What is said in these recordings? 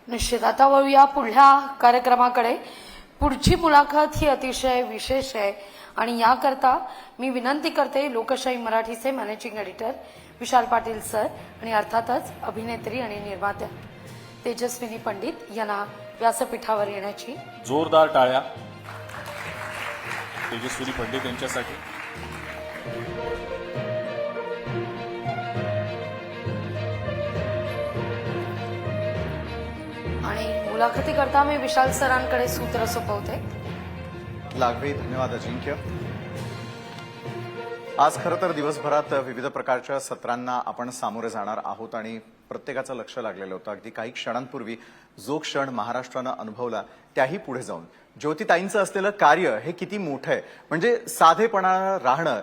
निश्चित. आता वळूया पुढल्या कार्यक्रमाकडे. पुढची मुलाखत ही अतिशय विशेष आहे आणि याकरता मी विनंती करते लोकशाही मराठीचे managing editor Vishal Patil sir आणि अर्थातच अभिनेत्री आणि निर्मात्या तेजस्विनी पंडित यांना व्यासपीठावर येण्याची. जोरदार टाळ्या तेजस्विनी पंडित यांच्यासाठी. आणि मुलाखती करता मी विशाल सरांकडे सूत्र सोपवते. लागवी. धन्यवाद अजिंक्य. आज खरं तर दिवसभरात विविध प्रकारच्या सत्रांना आपण सामोरे जाणार आहोत आणि प्रत्येकाचं लक्ष लागलेलं होतं. अगदी काही क्षणांपूर्वी जो क्षण महाराष्ट्रानं अनुभवला त्याही पुढे जाऊन ज्योतिताईंचं असलेलं कार्य हे किती मोठं आहे. म्हणजे साधेपणा राहणं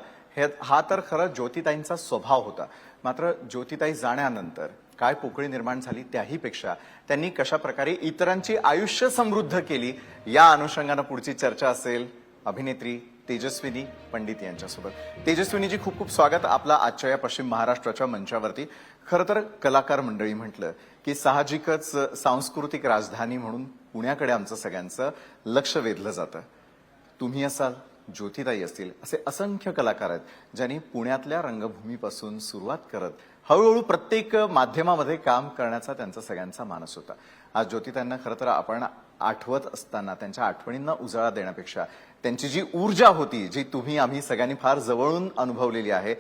हा तर खरं ज्योतिताईंचा स्वभाव होता. मात्र ज्योतिताई जाण्यानंतर काय पोकळी निर्माण झाली त्याहीपेक्षा त्यांनी कशा प्रकारे इतरांची आयुष्य समृद्ध केली या अनुषंगानं पुढची चर्चा असेल अभिनेत्री तेजस्विनी पंडित यांच्यासोबत. तेजस्विनीजी, खूप खूप स्वागत आपला आजच्या या पश्चिम महाराष्ट्राच्या मंचावरती. खरं तर कलाकार मंडळी म्हटलं की साहजिकच सांस्कृतिक राजधानी म्हणून पुण्याकडे आमचं सगळ्यांचं लक्ष वेधलं जातं. तुम्ही असाल, ज्योतिताई असतील, असे असंख्य कलाकार आहेत ज्यांनी पुण्यातल्या रंगभूमीपासून सुरुवात करत हळूहळू प्रत्येक माध्यमामध्ये काम करण्याचा त्यांचा सगळ्यांचा मानस होता. आज ज्योतिताईंना खरं तर आपण आठवत असताना त्यांच्या आठवणींना उजाळा देण्यापेक्षा त्यांची जी ऊर्जा होती, जी तुम्ही आम्ही सगळ्यांनी फार जवळून अनुभवलेली आहे,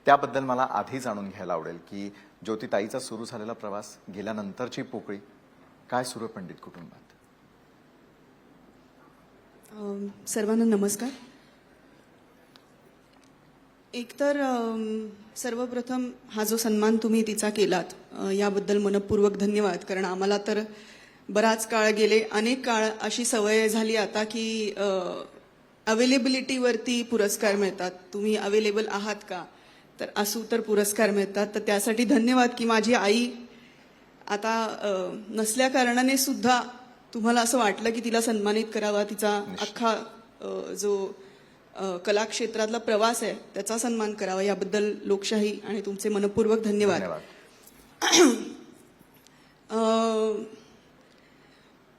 त्याबद्दल मला आधी जाणून घ्यायला आवडेल की ज्योतिताईचा सुरू झालेला प्रवास, गेल्यानंतरची पोकळी, काय सुरू आहे पंडित कुटुंबात? सर्वांना नमस्कार. एकतर सर्वप्रथम हा जो सन्मान तुम्ही तिचा केलात याबद्दल मनपूर्वक धन्यवाद. कारण आम्हाला तर बराच काळ गेले, अनेक काळ अशी सवय झाली आता की अवेलेबिलिटीवरती पुरस्कार मिळतात. तुम्ही अवेलेबल आहात का, तर असू तर पुरस्कार मिळतात. तर त्यासाठी धन्यवाद की माझी आई आता नसल्या कारणाने सुद्धा तुम्हाला असं वाटलं की तिला सन्मानित करावा, तिचा अख्खा जो कला क्षेत्रातला प्रवास आहे त्याचा सन्मान करावा. याबद्दल लोकशाही आणि तुमचे मनपूर्वक धन्यवाद.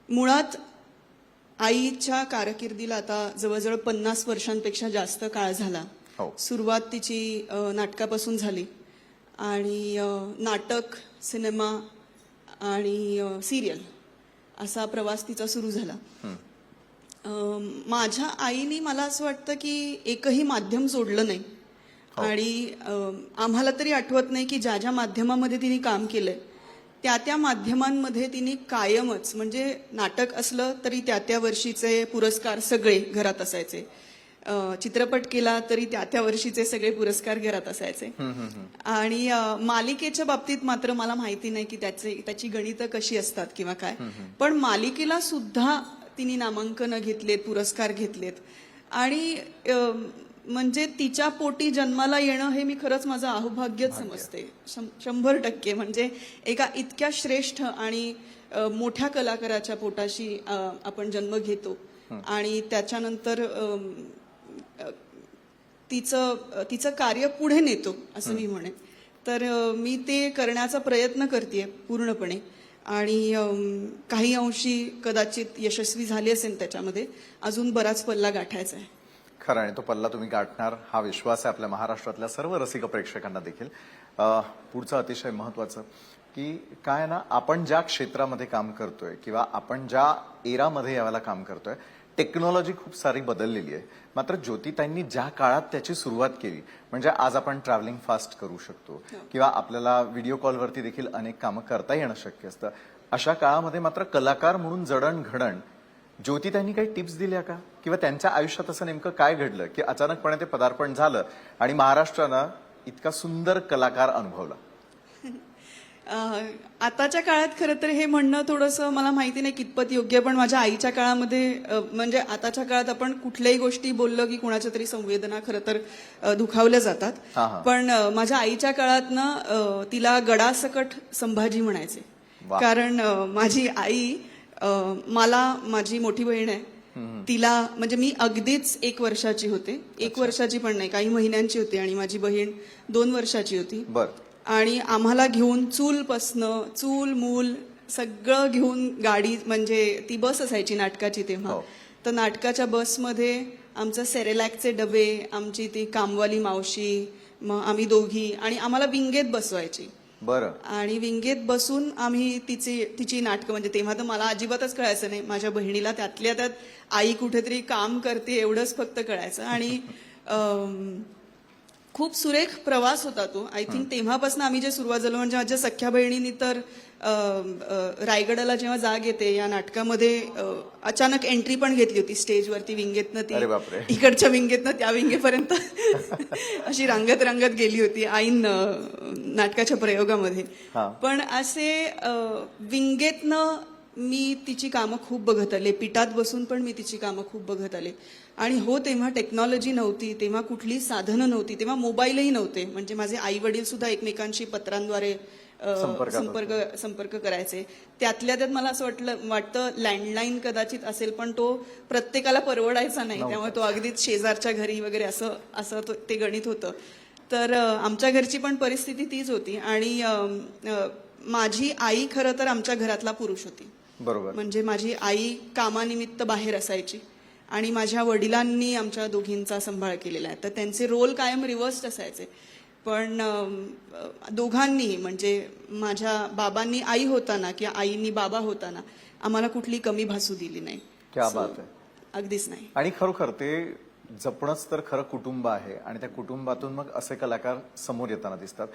मुळात आईच्या कारकिर्दीला आता जवळजवळ 50 वर्षांपेक्षा जास्त काळ झाला. सुरुवात तिची नाटकापासून झाली आणि नाटक, सिनेमा आणि सिरियल असा प्रवास तिचा सुरू झाला. माझ्या आईने मला असं वाटतं की एकही माध्यम सोडलं नाही आणि आम्हाला तरी आठवत नाही की ज्या ज्या माध्यमामध्ये तिने काम केलंय त्या माध्यमांमध्ये तिने कायमच, म्हणजे नाटक असलं तरी त्या वर्षीचे पुरस्कार सगळे घरात असायचे, चित्रपट केला तरी त्या वर्षीचे सगळे पुरस्कार घरात असायचे. आणि मालिकेच्या बाबतीत मात्र मला माहिती नाही की त्याची गणितं कशी असतात किंवा काय, पण मालिकेला सुद्धा तिने नामांकन घेतलेत, पुरस्कार घेतलेत. आणि म्हणजे तिच्या पोटी जन्माला येणं हे मी खरंच माझं अहोभाग्यच समजते, 100%. म्हणजे एका इतक्या श्रेष्ठ आणि मोठ्या कलाकाराच्या पोटाशी आपण जन्म घेतो आणि त्याच्यानंतर तिचं कार्य पुढे नेतो असं मी म्हणेन. तर मी ते करण्याचा प्रयत्न करतेय पूर्णपणे आणि काही अंशी कदाचित यशस्वी झाली असेल. त्याच्यामध्ये अजून बराच पल्ला गाठायचा आहे. खरं, आणि तो पल्ला तुम्ही गाठणार हा विश्वास आहे आपल्या महाराष्ट्रातल्या सर्व रसिक प्रेक्षकांना देखील. पुढचं अतिशय महत्वाचं की काय ना, आपण ज्या क्षेत्रामध्ये काम करतोय किंवा आपण ज्या एरामध्ये यावेळेला काम करतोय, टेक्नॉलॉजी खूप सारी बदललेली आहे. मात्र ज्योतिताईंनी ज्या काळात त्याची सुरुवात केली, म्हणजे आज आपण ट्रॅव्हलिंग फास्ट करू शकतो किंवा आपल्याला व्हिडिओ कॉलवरती देखील अनेक कामं करता येणं शक्य असतं. अशा काळामध्ये मात्र कलाकार म्हणून जडणघडण ज्योतिताईंनी काही टिप्स दिल्या का, किंवा त्यांच्या आयुष्यात असं नेमकं काय घडलं की अचानकपणे ते पदार्पण झालं आणि महाराष्ट्रानं इतका सुंदर कलाकार अनुभवला? आताच्या काळात खरं तर हे म्हणणं थोडंसं मला माहिती नाही कितपत योग्य, पण माझ्या आईच्या काळामध्ये म्हणजे आताच्या काळात आपण कुठल्याही गोष्टी बोललो की कुणाच्या तरी संवेदना खरं तर दुखावल्या जातात. पण माझ्या आईच्या काळात ना तिला गडासकट संभाजी म्हणायचे. कारण माझी आई, मला माझी मोठी बहीण आहे, तिला म्हणजे मी अगदीच 1 वर्षाची होते, 1 वर्षाची पण नाही, काही महिन्यांची होती आणि माझी बहीण 2 वर्षाची होती. आणि आम्हाला घेऊन चूल मूल सगळं घेऊन गाडी, म्हणजे ती बस असायची नाटकाची तेव्हा. हो. तर नाटकाच्या बसमध्ये आमचं सेरेलॅकचे डबे, आमची ती कामवाली मावशी, मग आम्ही दोघी, आणि आम्हाला विंगेत बसवायची. बरं. आणि विंगेत बसून आम्ही तिची नाटकं, म्हणजे तेव्हा तर मला अजिबातच कळायचं नाही. माझ्या बहिणीला त्यातल्या त्यात आई कुठेतरी काम करते एवढंच फक्त कळायचं. आणि खूप सुरेख प्रवास होता तो. आय थिंक तेव्हापासून आम्ही जे सुरुवात झालो, म्हणजे माझ्या सख्या बहिणींनी तर रायगडाला जेव्हा जाग येते या नाटकामध्ये अचानक एंट्री पण घेतली होती स्टेजवरती विंगेतनं. अरे बापरे. ती इकडच्या विंगेतनं त्या विंगेपर्यंत अशी रांगत रांगत गेली होती ऐन नाटकाच्या प्रयोगामध्ये. हा. पण असे विंगेतनं मी तिची कामं खूप बघत आले, पिठात बसून पण मी तिची कामं खूप बघत आले. आणि हो, तेव्हा टेक्नॉलॉजी नव्हती, तेव्हा कुठली साधनं नव्हती, तेव्हा मोबाईलही नव्हते. म्हणजे माझे आई वडील सुद्धा एकमेकांशी पत्रांद्वारे संपर्क करायचे. त्यातल्या त्यात मला असं वाटतं लँडलाईन कदाचित असेल, पण तो प्रत्येकाला परवडायचा नाही. त्यामुळे तो अगदीच शेजारच्या घरी वगैरे असं ते गणित होतं. तर आमच्या घरची पण परिस्थिती तीच होती. आणि माझी आई खरं तर आमच्या घरातला पुरुष होती. बरोबर. म्हणजे माझी आई कामानिमित्त बाहेर असायची आणि माझ्या वडिलांनी आमच्या दोघींचा सांभाळ केलेला आहे. तर त्यांचे रोल कायम रिव्हर्स्ड असायचे. पण दोघांनी, म्हणजे माझ्या बाबांनी आई होताना किंवा आईनी बाबा होताना आम्हाला कुठली कमी भासू दिली नाही. क्या बात आहे. अगदीच नाही. आणि खरोखर ते जपणंच तर खरं कुटुंब आहे. आणि त्या कुटुंबातून मग असे कलाकार समोर येताना दिसतात.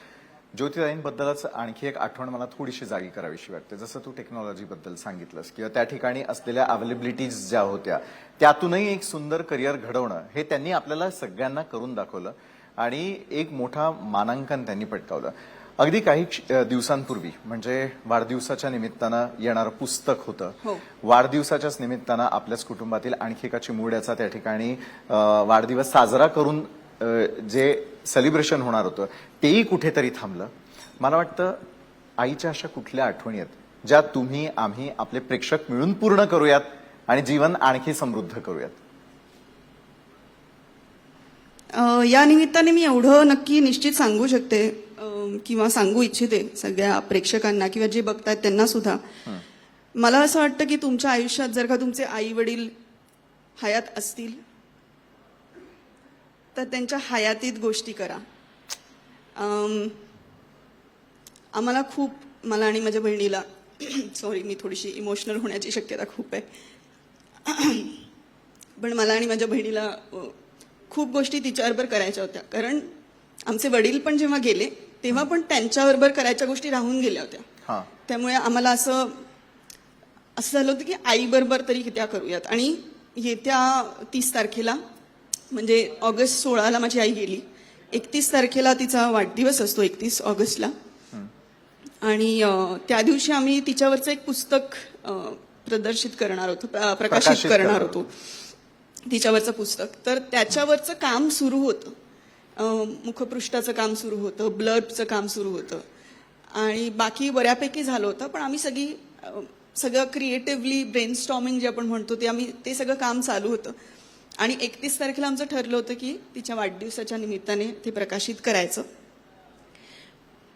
ज्योतिताईंबद्दलच आणखी एक आठवण मला थोडीशी जागी करावीशी वाटते. जसं तू टेक्नॉलॉजीबद्दल सांगितलंस किंवा त्या ठिकाणी असलेल्या अवेलेबिलिटीज ज्या होत्या, त्यातूनही एक सुंदर करिअर घडवणं हे त्यांनी आपल्याला सगळ्यांना करून दाखवलं आणि एक मोठा मानांकन त्यांनी पटकावलं. अगदी काही दिवसांपूर्वी, म्हणजे वाढदिवसाच्या निमित्तानं येणारं पुस्तक होतं. हो. वाढदिवसाच्याच निमित्तानं आपल्याच कुटुंबातील आणखी एका चिमुरड्याचा त्या ठिकाणी वाढदिवस साजरा करून जे सेलिब्रेशन होणार होतं तेही कुठेतरी थांबलं. मला वाटतं आईच्या अशा कुठल्या आठवणी आहेत ज्या तुम्ही आम्ही आपले प्रेक्षक मिळून पूर्ण करूयात आणि जीवन आणखी समृद्ध करूयात? या निमित्ताने मी एवढं नक्की निश्चित सांगू शकते किंवा सांगू इच्छिते सगळ्या प्रेक्षकांना किंवा जे बघतायत त्यांना सुद्धा. मला असं वाटतं की तुमच्या आयुष्यात जर का तुमचे आई वडील हयात असतील तर त्यांच्या हयातीत गोष्टी करा. आम्हाला खूप, मला आणि माझ्या बहिणीला सॉरी, मी थोडीशी इमोशनल होण्याची शक्यता खूप आहे. पण मला आणि माझ्या बहिणीला खूप गोष्टी तिच्याबरोबर करायच्या होत्या. कारण आमचे वडील पण जेव्हा गेले तेव्हा पण त्यांच्याबरोबर करायच्या गोष्टी राहून गेल्या होत्या. त्यामुळे आम्हाला असं झालं होतं की आईबरोबर तरी त्या करूयात. आणि येत्या 30 तारखेला, म्हणजे ऑगस्ट 16ला माझी आई गेली. 31 तारखेला तिचा वाढदिवस असतो, 31 ऑगस्टला. आणि त्या दिवशी आम्ही तिच्यावरचं एक पुस्तक प्रदर्शित करणार होतो, प्रकाशित करणार होतो तिच्यावरचं पुस्तक. तर त्याच्यावरचं काम सुरू होतं, मुखपृष्ठाचं काम सुरू होतं, ब्लर्बचं काम सुरू होतं आणि बाकी बऱ्यापैकी झालं होतं. पण आम्ही सगळं क्रिएटिव्हली ब्रेनस्टॉर्मिंग जे आपण म्हणतो ते सगळं काम चालू होतं. आणि 31 तारखेला आमचं ठरलं होतं की तिच्या वाढदिवसाच्या निमित्ताने ते प्रकाशित करायचं.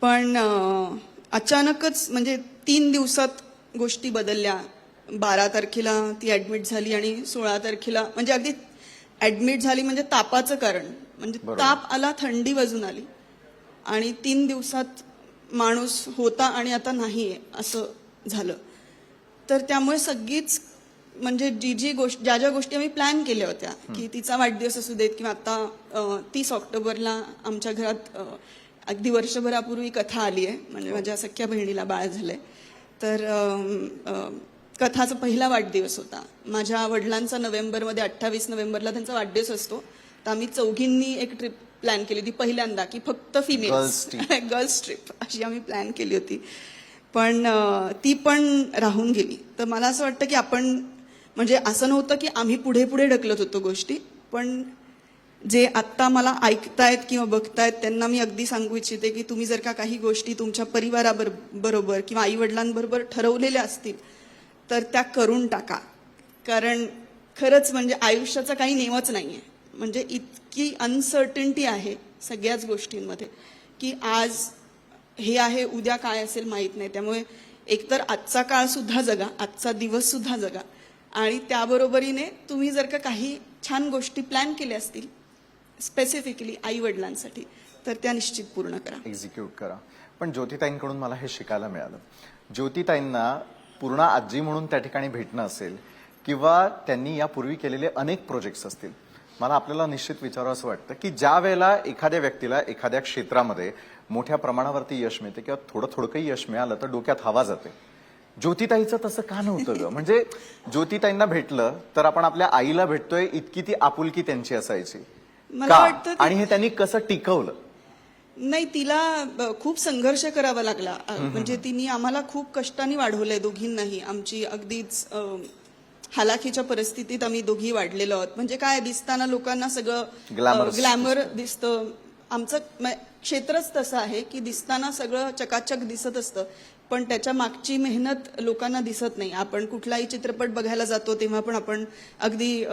पण अचानकच, म्हणजे 3 दिवसात गोष्टी बदलल्या. 12 तारखेला ती ऍडमिट झाली आणि 16 तारखेला, म्हणजे अगदी ऍडमिट झाली म्हणजे तापाचं कारण, म्हणजे ताप आला, थंडी वाजून आली आणि 3 दिवसात माणूस होता आणि आता नाहीये असं झालं. तर त्यामुळे सगळीच, म्हणजे ज्या ज्या गोष्टी आम्ही प्लॅन केल्या होत्या की तिचा वाढदिवस असू देत किंवा आता 30 ऑक्टोबरला आमच्या घरात अगदी वर्षभरापूर्वी कथा आली आहे, म्हणजे माझ्या सख्या बहिणीला बाळ झालंय. तर कथाचा पहिला वाढदिवस होता. माझ्या वडिलांचा नोव्हेंबरमध्ये, 28 नोव्हेंबरला त्यांचा वाढदिवस असतो. तर आम्ही चौघींनी एक ट्रिप प्लॅन केली होती पहिल्यांदा, की फक्त फिमेल्स, गर्ल्स ट्रिप अशी आम्ही प्लॅन केली होती. पण ती पण राहून गेली. तर मला असं वाटतं की आपण, म्हणजे असं नव्हतं की आम्ही पुढे पुढे ढकलत होतो गोष्टी, पण जे आत्ता मला ऐकतायत किंवा बघतायत त्यांना मी अगदी सांगू इच्छिते की तुम्ही जर का काही गोष्टी तुमच्या परिवाराबरोबर किंवा आई वडिलांबरोबर ठरवलेल्या असतील तर त्या करून टाका. कारण खरंच म्हणजे आयुष्याचा काही नेमच नाहीये. म्हणजे इतकी अनसर्टनिटी आहे सगळ्याच गोष्टींमध्ये की आज हे आहे, उद्या काय असेल माहीत नाही. त्यामुळे एकतर आजचा काळ सुद्धा जगा, आजचा दिवस सुद्धा जगा, आणि त्याबरोबरीने तुम्ही जर का काही छान गोष्टी प्लॅन केल्या असतील स्पेसिफिकली आई वडिलांसाठी, तर त्या निश्चित पूर्ण करा, एक्झिक्यूट करा. पण ज्योतिताईंकडून मला हे शिकायला मिळालं. ज्योतिताईंना पूर्ण आजी म्हणून त्या ठिकाणी भेटणं असेल किंवा त्यांनी यापूर्वी केलेले अनेक प्रोजेक्ट्स असतील, मला आपल्याला निश्चित विचारावं असं वाटतं की ज्या वेळेला एखाद्या व्यक्तीला एखाद्या क्षेत्रामध्ये मोठ्या प्रमाणावरती यश मिळते किंवा थोडं काही यश मिळालं तर डोक्यात हवा जाते. ज्योतिताईचं तसं का नव्हतं ग? म्हणजे ज्योतिताईंना भेटलं तर आपण आपल्या आईला भेटतोय इतकी ती आपुलकी त्यांची असायची मला का? वाटतं आणि हे त्यांनी कसं टिकवलं? नाही, तिला खूप संघर्ष करावा लागला. म्हणजे तिने आम्हाला खूप कष्टाने वाढवलंय दोघींनाही. आमची अगदीच हालाखीच्या परिस्थितीत आम्ही दोघी वाढलेलो आहोत. म्हणजे काय, दिसताना लोकांना सगळं ग्लॅमर दिसतं. आमचं क्षेत्रच तसं आहे की दिसताना सगळं चकाचक दिसत असतं, पण त्याच्या मागची मेहनत लोकांना दिसत नाही. आपण कुठलाही चित्रपट बघायला जातो तेव्हा पण आपण अगदी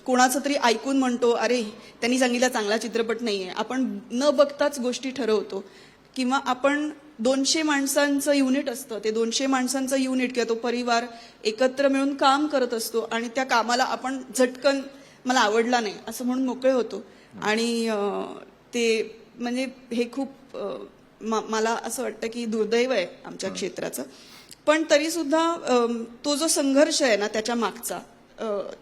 कोणाचं तरी ऐकून म्हणतो, अरे त्यांनी सांगितलं चांगला चित्रपट नाहीये. आपण न बघताच गोष्टी ठरवतो. किंवा आपण 200 माणसांचं युनिट असतं, ते 200 माणसांचं युनिट किंवा तो परिवार एकत्र मिळून काम करत असतो आणि त्या कामाला आपण झटकन मला आवडला नाही असं म्हणून मोकळे होतो. आणि ते म्हणजे हे खूप मला असं वाटतं की दुर्दैव आहे आमच्या क्षेत्राचं. पण तरी सुद्धा तो जो संघर्ष आहे ना त्याच्या मागचा,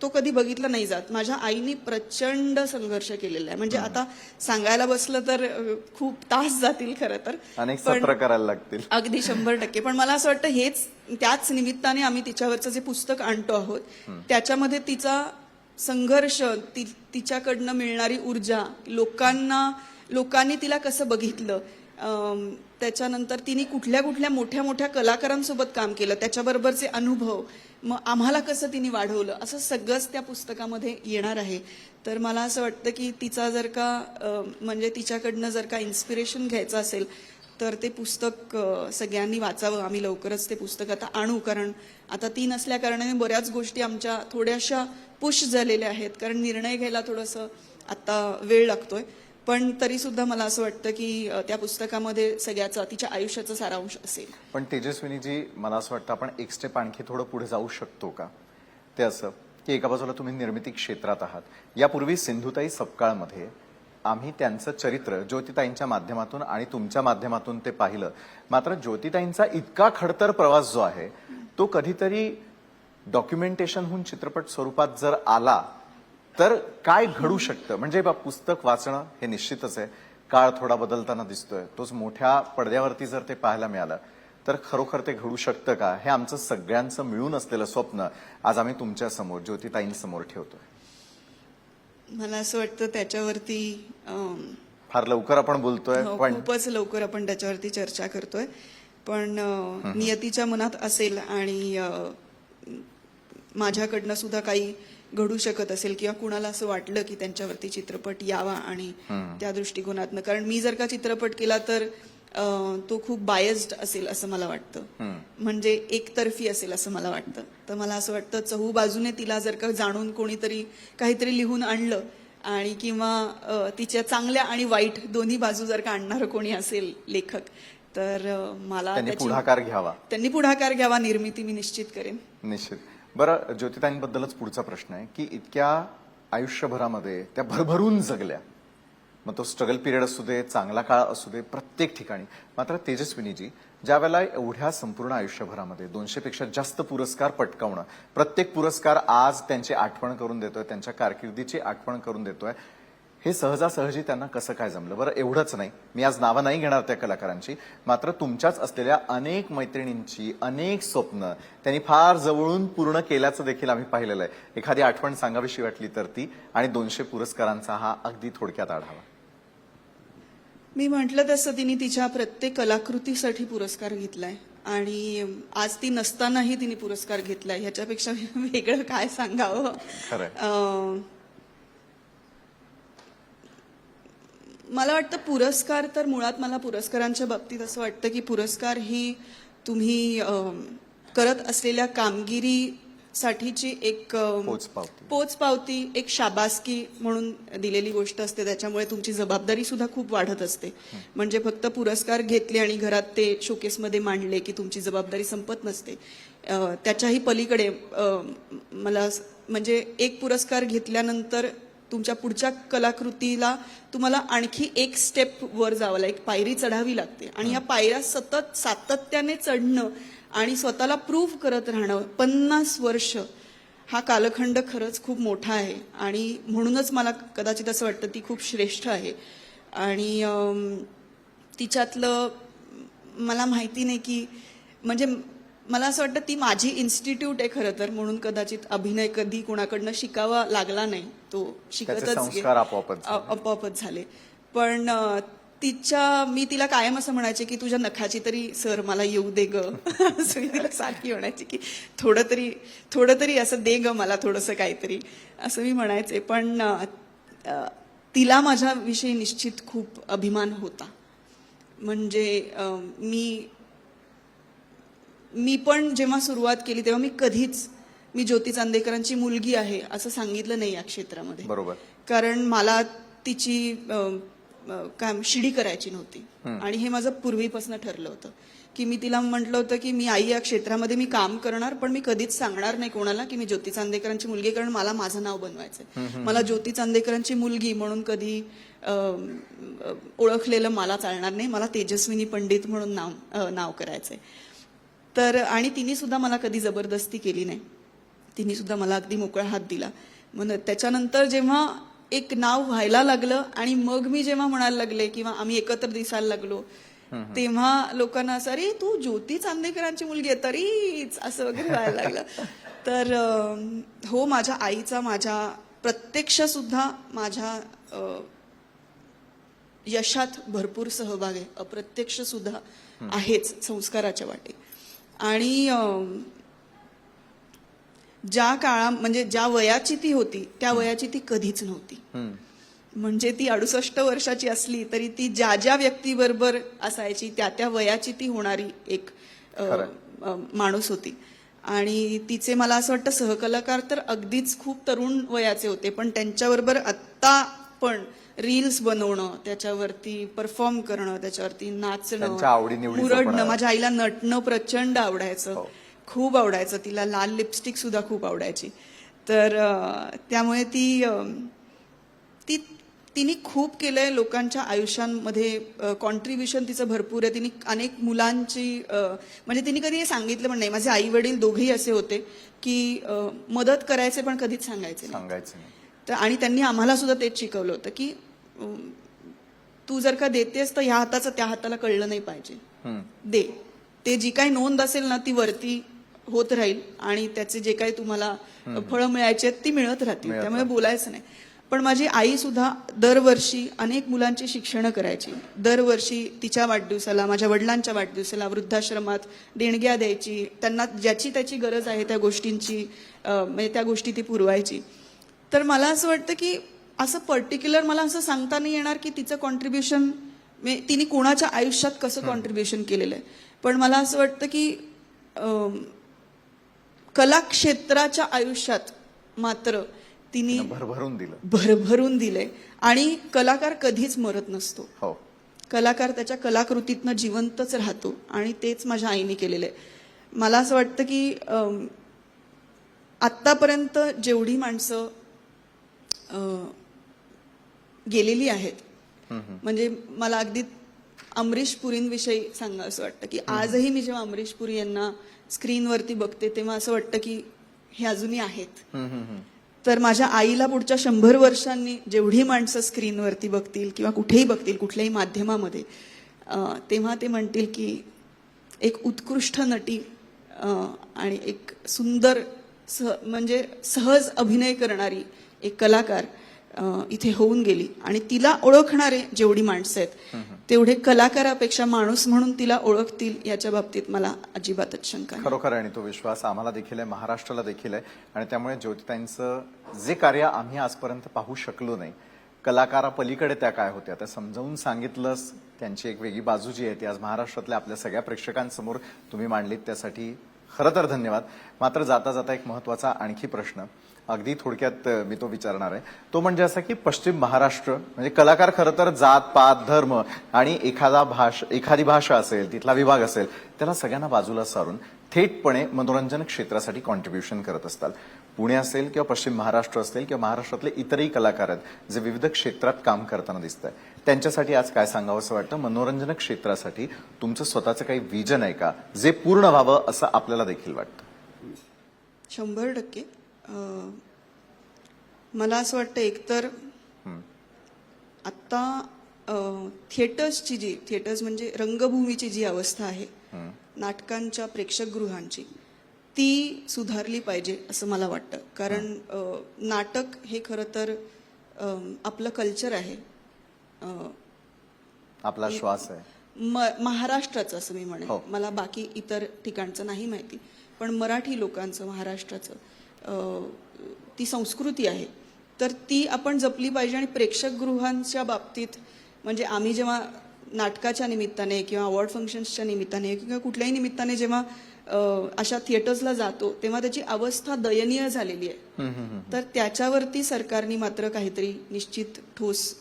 तो कधी बघितला नाही जात. माझ्या आईनी प्रचंड संघर्ष केलेला आहे. म्हणजे आता सांगायला बसलं तर खूप तास जातील खरं तर, अनेक सत्र करायला लागतील. अगदी 100%. पण मला असं वाटतं हेच त्याच निमित्ताने आम्ही तिच्यावरचं जे पुस्तक आणतो आहोत त्याच्यामध्ये तिचा संघर्ष, तिच्याकडनं मिळणारी ऊर्जा, लोकांनी तिला कसं बघितलं, त्याच्यानंतर तिने कुठल्या कुठल्या मोठ्या मोठ्या कलाकारांसोबत काम केलं, त्याच्याबरोबरचे अनुभव, मग आम्हाला कसं तिने वाढवलं, असं सगळंच त्या पुस्तकामध्ये येणार आहे. तर मला असं वाटतं की तिचा जर का म्हणजे तिच्याकडनं जर का इन्स्पिरेशन घ्यायचं असेल तर ते पुस्तक सगळ्यांनी वाचावं. आम्ही लवकरच ते पुस्तक आता आणू, कारण आता ती नसल्या कारणाने बऱ्याच गोष्टी आमच्या थोड्याशा पुश झालेल्या आहेत, कारण निर्णय घ्यायला थोडंसं आता वेळ लागतोय. पण तरी सुद्धा मला असं वाटतं की त्या पुस्तकामध्ये सगळ्याचा तिच्या आयुष्याचा सारांश असेल. पण तेजस्विनीजी, मला असं वाटतं आपण एक स्टेप आणखी थोडं पुढे जाऊ शकतो का? ते असं की एका बाजूला तुम्ही निर्मिती क्षेत्रात आहात. यापूर्वी सिंधुताई सपकाळमध्ये आम्ही त्यांचं चरित्र ज्योतिताईंच्या माध्यमातून आणि तुमच्या माध्यमातून ते पाहिलं. मात्र ज्योतिताईंचा इतका खडतर प्रवास जो आहे तो कधीतरी डॉक्युमेंटेशनहून चित्रपट स्वरूपात जर आला तर काय घडू शकतं? म्हणजे पुस्तक वाचणं हे निश्चितच आहे, काळ थोडा बदलताना दिसतोय, तोच मोठ्या पडद्यावरती जर ते पाहायला मिळालं तर खरोखर ते घडू शकतं का? हे आमचं सगळ्यांचं मिळून असलेलं स्वप्न आज आम्ही तुमच्या समोर ज्योतिताईंसमोर ठेवतोय. मला असं वाटतं त्याच्यावरती फार लवकर आपण बोलतोय, पण खूपच लवकर आपण त्याच्यावरती चर्चा करतोय. पण नियतीच्या मनात असेल आणि माझ्याकडनं सुद्धा काही घडू शकत असेल किंवा कुणाला असं वाटलं की त्यांच्यावरती चित्रपट यावा आणि त्या दृष्टिकोनातनं, कारण मी जर का चित्रपट केला तर तो खूप बायस्ड असेल असं मला वाटतं, म्हणजे एकतर्फी असेल असं मला वाटतं. तर मला असं वाटतं चहू बाजूने तिला जर का जाणून कोणीतरी काहीतरी लिहून आणलं आणि किंवा तिच्या चांगल्या आणि वाईट दोन्ही बाजू जर का आणणारं कोणी असेल लेखक, तर मला त्यांनी पुढाकार घ्यावा. निर्मिती मी निश्चित करेन. निश्चित. बरं, ज्योतिताईंबद्दलच पुढचा प्रश्न आहे की इतक्या आयुष्यभरामध्ये त्या भरभरून जगल्या, मग तो स्ट्रगल पिरियड असू दे, चांगला काळ असू दे, प्रत्येक ठिकाणी. मात्र तेजस्विनीजी, ज्या वेळेला एवढ्या संपूर्ण आयुष्यभरामध्ये 200 पेक्षा जास्त पुरस्कार पटकावणं, प्रत्येक पुरस्कार आज त्यांची आठवण करून देतोय, त्यांच्या कारकिर्दीची आठवण करून देतोय, हे सहजासहजी त्यांना कसं काय जमलं? बरं, एवढंच नाही, मी आज नावं नाही घेणार त्या कलाकारांची, मात्र तुमच्याच असलेल्या अनेक मैत्रिणींची अनेक स्वप्न त्यांनी फार जवळून पूर्ण केल्याचं देखील आम्ही पाहिलेलं आहे. एखादी आठवण सांगावीशी वाटली तर ती, आणि 200 पुरस्कारांचा हा अगदी थोडक्यात आढावा. मी म्हटलं तसं तिने तिच्या प्रत्येक कलाकृतीसाठी पुरस्कार घेतलाय आणि आज ती नसतानाही तिने पुरस्कार घेतलाय. ह्याच्यापेक्षा वेगळं काय सांगावं? खरंय. मला वाटतं पुरस्कार तर मुळात मला पुरस्कारांच्या बाबतीत असं वाटतं की पुरस्कार ही तुम्ही करत असलेल्या साठीची एक पोचपावती. पोचपावती, एक शाबासकी म्हणून दिलेली गोष्ट असते. त्याच्यामुळे तुमची जबाबदारी सुद्धा खूप वाढत असते. म्हणजे फक्त पुरस्कार घेतले आणि घरात ते शोकेसमध्ये मांडले की तुमची जबाबदारी संपत नसते. त्याच्याही पलीकडे मला म्हणजे एक पुरस्कार घेतल्यानंतर तुमच्या पुढच्या कलाकृतीला तुम्हाला आणखी एक स्टेप वर जावं लागेल, एक पायरी चढावी लागते. आणि या पायऱ्या सतत सातत्याने चढणं आणि स्वतःला प्रूव्ह करत राहणं 50 वर्ष हा कालखंड खरंच खूप मोठा आहे. आणि म्हणूनच मला कदाचित असं वाटतं ती खूप श्रेष्ठ आहे. आणि तिच्यातलं मला माहिती नाही की म्हणजे मला असं वाटतं ती माझी इन्स्टिट्यूट आहे खरं तर. म्हणून कदाचित अभिनय कधी कोणाकडनं शिकावा लागला नाही, तो शिकतच संस्कार आपोआपच झाले. पण मी तिला कायम असं म्हणायचे की तुझ्या नखाची तरी सर मला येऊ दे ग असं मी तिला सारखी म्हणायची की थोडं तरी असं दे ग मला थोडंसं काहीतरी असं मी म्हणायचे. पण तिला माझ्याविषयी निश्चित खूप अभिमान होता. म्हणजे मी पण जेव्हा सुरुवात केली तेव्हा मी ज्योती चांदेकरांची मुलगी आहे असं सांगितलं नाही या क्षेत्रामध्ये. बरोबर. कारण मला तिची काय शिडी करायची नव्हती. आणि हे माझं पूर्वीपासून ठरलं होतं की मी तिला म्हटलं होतं की मी आई या क्षेत्रामध्ये मी काम करणार, पण मी कधीच सांगणार नाही कोणाला की मी ज्योती चांदेकरांची मुलगी, कारण मला माझं नाव बनवायचंय. मला ज्योती चांदेकरांची मुलगी म्हणून कधी ओळखलेलं मला चालणार नाही. मला तेजस्विनी पंडित म्हणून नाव करायचंय. तर आणि तिने सुद्धा मला कधी जबरदस्ती केली नाही. तिने सुद्धा मला अगदी मोकळा हात दिला. मग त्याच्यानंतर जेव्हा एक नाव व्हायला लागलं आणि मग मी जेव्हा म्हणायला लागले किंवा आम्ही एकत्र दिसायला लागलो तेव्हा लोकांना असं अरे तू ज्योती चांदेकरांची मुलगी आहे तरीच असं वगैरे व्हायला लागलं. तर हो, माझ्या आईचा माझ्या प्रत्यक्ष सुद्धा माझ्या यशात भरपूर सहभाग आहे, अप्रत्यक्ष सुद्धा आहेच संस्काराच्या वाटे. आणि ज्या वयाची ती होती त्या वयाची ती कधीच नव्हती. म्हणजे ती 68 वर्षाची असली तरी ती ज्या व्यक्तीबरोबर असायची त्या वयाची ती होणारी एक माणूस होती. आणि तिचे मला असं वाटतं सहकलाकार तर अगदीच खूप तरुण वयाचे होते, पण त्यांच्याबरोबर आत्ता पण रील्स बनवणं, त्याच्यावरती परफॉर्म करणं, त्याच्यावरती नाचणं, मुरडणं. माझ्या आईला नटणं प्रचंड आवडायचं, खूप आवडायचं. तिला लाल लिपस्टिक सुद्धा खूप आवडायची. तर त्यामुळे तिने खूप केलंय लोकांच्या आयुष्यांमध्ये. कॉन्ट्रीब्युशन तिचं भरपूर आहे. तिने अनेक मुलांची म्हणजे तिने कधी हे सांगितलं पण नाही. माझे आई वडील दोघेही असे होते की मदत करायचे पण कधीच सांगायचे नाही. तर आणि त्यांनी आम्हाला सुद्धा तेच शिकवलं होतं की तू जर का देतेस तर ह्या हाताचं त्या हाताला कळलं नाही पाहिजे. दे, ते जी काही नोंद असेल ना ती वरती होत राहील आणि त्याचे जे काही तुम्हाला फळं मिळायची आहेत ती मिळत राहतील. त्यामुळे बोलायचं नाही. पण माझी आई सुद्धा दरवर्षी अनेक मुलांची शिक्षणं करायची. दरवर्षी तिच्या वाढदिवसाला, माझ्या वडिलांच्या वाढदिवसाला वृद्धाश्रमात देणग्या द्यायची. त्यांना ज्याची त्याची गरज आहे त्या गोष्टींची म्हणजे त्या गोष्टी ती पुरवायची. तर मला असं वाटतं की असं पर्टिक्युलर मला असं सांगता नाही येणार की तिचं कॉन्ट्रीब्युशन तिने कोणाच्या आयुष्यात कसं कॉन्ट्रीब्युशन केलेलं आहे. पण मला असं वाटतं की कला क्षेत्राच्या आयुष्यात मात्र तिने भरभरून दिलंय. आणि कलाकार कधीच मरत नसतो. कलाकार त्याच्या कलाकृतीतनं जिवंतच राहतो आणि तेच माझ्या आईने केलेलं आहे. मला असं वाटतं की आत्तापर्यंत जेवढी माणसं गेलेली आहेत, म्हणजे मला अगदी अमरीश पुरींविषयी सांगा असं वाटतं की आजही मी जेव्हा अमरीश पुरी यांना स्क्रीनवरती बघते तेव्हा असं वाटतं की हे अजूनही आहेत. तर माझ्या आईला पुढच्या 100 वर्षांनी जेवढी माणसं स्क्रीनवरती बघतील किंवा कुठेही बघतील कुठल्याही माध्यमामध्ये तेव्हा ते म्हणतील की एक उत्कृष्ट नटी आणि एक सुंदर म्हणजे सहज अभिनय करणारी एक कलाकार इथे होऊन गेली. आणि तिला ओळखणारे जेवढी माणसं आहेत तेवढे कलाकारापेक्षा माणूस म्हणून तिला ओळखतील याच्या बाबतीत मला अजिबातच शंका नाही. खरोखर. आणि तो विश्वास आम्हाला देखील आहे, महाराष्ट्राला देखील आहे. आणि त्यामुळे ज्योतिताईंचं जे कार्य आम्ही आजपर्यंत पाहू शकलो नाही, कलाकारापलीकडे त्या काय होत्या त्या समजावून सांगितलंच. त्यांची एक वेगळी बाजू जी आहे ती आज महाराष्ट्रातल्या आपल्या सगळ्या प्रेक्षकांसमोर तुम्ही मांडलीत, त्यासाठी खरं तर धन्यवाद. मात्र जाता जाता एक महत्वाचा आणखी प्रश्न अगदी थोडक्यात मी तो विचारणार आहे. तो म्हणजे असा की पश्चिम महाराष्ट्र म्हणजे कलाकार खरं तर जात पात धर्म आणि एखादी भाषा असेल तिथला विभाग असेल त्याला सगळ्यांना बाजूला सारून थेटपणे मनोरंजन क्षेत्रासाठी कॉन्ट्रीब्युशन करत असतात. पुणे असेल किंवा पश्चिम महाराष्ट्र असेल किंवा महाराष्ट्रातले इतरही कलाकार आहेत जे विविध क्षेत्रात काम करताना दिसत आहे. त्यांच्यासाठी आज काय सांगावं असं वाटतं? मनोरंजन क्षेत्रासाठी तुमचं स्वतःचं काही विजन आहे का जे पूर्ण व्हावं असं आपल्याला देखील वाटतं? 100%. मला असं वाटतं एकतर आता थिएटर्स म्हणजे रंगभूमीची जी अवस्था आहे नाटकांच्या प्रेक्षकगृहांची ती सुधारली पाहिजे असं मला वाटतं. कारण नाटक हे खरं तर आपलं कल्चर आहे, आपला श्वास आहे, महाराष्ट्राचं असं मी म्हणेन. हो. मला बाकी इतर ठिकाणचं नाही माहिती, पण मराठी लोकांचं महाराष्ट्राचं ती संस्कृती आहे, तर ती आपण जपली पाहिजे. आणि प्रेक्षकगृहांच्या बाबतीत म्हणजे आम्ही जेव्हा नाटकाच्या निमित्ताने किंवा अवॉर्ड फंक्शन्सच्या निमित्ताने किंवा कुठल्याही निमित्ताने जेव्हा अशा थिएटर्सला जातो तेव्हा त्याची अवस्था दयनीय झालेली आहे. तर त्याच्यावरती सरकारने मात्र काहीतरी निश्चित ठोस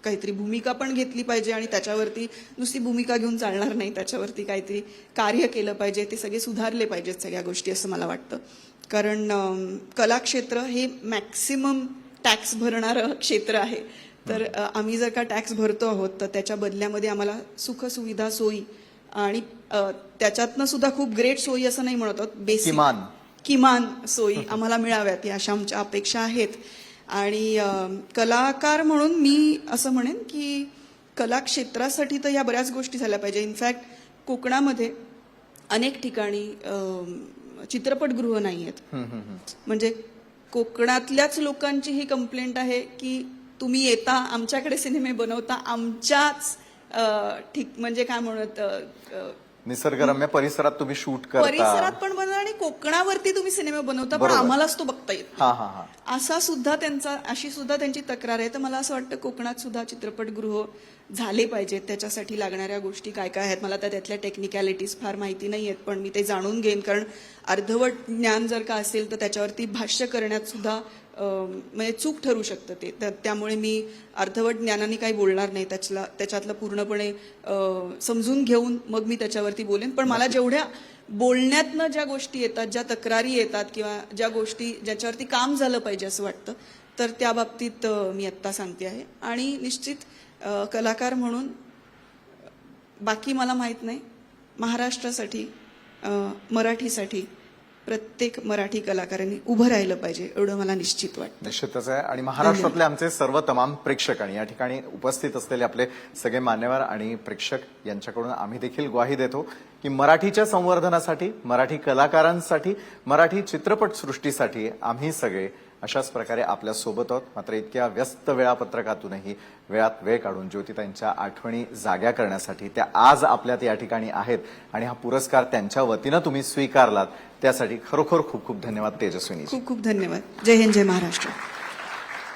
काहीतरी भूमिका पण घेतली पाहिजे आणि त्याच्यावरती नुसती भूमिका घेऊन चालणार नाही, त्याच्यावरती काहीतरी कार्य केलं पाहिजे. ते सगळे सुधारले पाहिजेत सगळ्या गोष्टी असं मला वाटतं. कारण कला क्षेत्र हे मॅक्सिमम टॅक्स भरणारं क्षेत्र आहे. तर आम्ही जर का टॅक्स भरतो आहोत तर त्याच्या बदल्यामध्ये आम्हाला सुखसुविधा सोयी आणि त्याच्यातनं सुद्धा खूप ग्रेट सोयी असं नाही म्हणत आहोत, बेसिक किमान सोयी आम्हाला मिळाव्यात या अशा आमच्या अपेक्षा आहेत. आणि कलाकार म्हणून मी असं म्हणेन की कला क्षेत्रासाठी तर या बऱ्याच गोष्टी झाल्या पाहिजे. इनफॅक्ट कोकणामध्ये अनेक ठिकाणी चित्रपटगृह नाही आहेत. म्हणजे कोकणातल्याच लोकांची ही कंप्लेंट आहे की तुम्ही येता आमच्याकडे सिनेमे बनवता आमच्याच म्हणजे काय म्हणत निसर्गरम्य परिसरात तुम्ही शूट करता, परिसरात पण बनवता आणि कोकणावरती तुम्ही सिनेमा बनवता पण आम्हालाच तो बघता येत अशी सुद्धा त्यांची तक्रार आहे. तर मला असं वाटतं कोकणात सुद्धा चित्रपटगृह झाले पाहिजेत. त्याच्यासाठी लागणाऱ्या गोष्टी काय काय आहेत मला त्यातल्या टेक्निकॅलिटीज फार माहिती नाही आहेत, पण मी ते जाणून घेईन. कारण अर्धवट ज्ञान जर का असेल तर त्याच्यावरती भाष्य करण्यात सुद्धा म्हणजे चूक ठरू शकतं ते. त्यामुळे मी अर्धवट ज्ञानाने काही बोलणार नाही, त्याच्यातलं पूर्णपणे समजून घेऊन मग मी त्याच्यावरती बोलेन. पण मला जेवढ्या बोलण्यातनं ज्या गोष्टी येतात, ज्या तक्रारी येतात किंवा ज्या गोष्टी ज्याच्यावरती काम झालं पाहिजे असं वाटतं, तर त्या बाबतीत मी आत्ता सांगते आहे. आणि निश्चित कलाकार म्हणून बाकी मला माहीत नाही, महाराष्ट्रासाठी मराठीसाठी प्रत्येक मराठी कलाकारांनी उभं राहिलं पाहिजे एवढं मला निश्चित वाटतं. निश्चितच आहे. आणि महाराष्ट्रातले आमचे सर्व तमाम प्रेक्षक आणि या ठिकाणी उपस्थित असलेले आपले सगळे मान्यवर आणि प्रेक्षक यांच्याकडून आम्ही देखील ग्वाही देतो की मराठीच्या संवर्धनासाठी, मराठी कलाकारांसाठी, मराठी चित्रपट सृष्टीसाठी आम्ही सगळे अशाच प्रकारे आपल्या सोबत आहोत. मात्र इतक्या व्यस्त वेळापत्रकातूनही वेळात वेळ काढून ज्योतिताईंच्या आठवणी जाग्या करण्यासाठी त्या आज आपल्यात या ठिकाणी आहेत आणि हा पुरस्कार त्यांच्या वतीनं तुम्ही स्वीकारलात त्यासाठी खरोखर खूप खूप धन्यवाद तेजस्विनी. खूप खूप धन्यवाद. जय हिंद, जय महाराष्ट्र.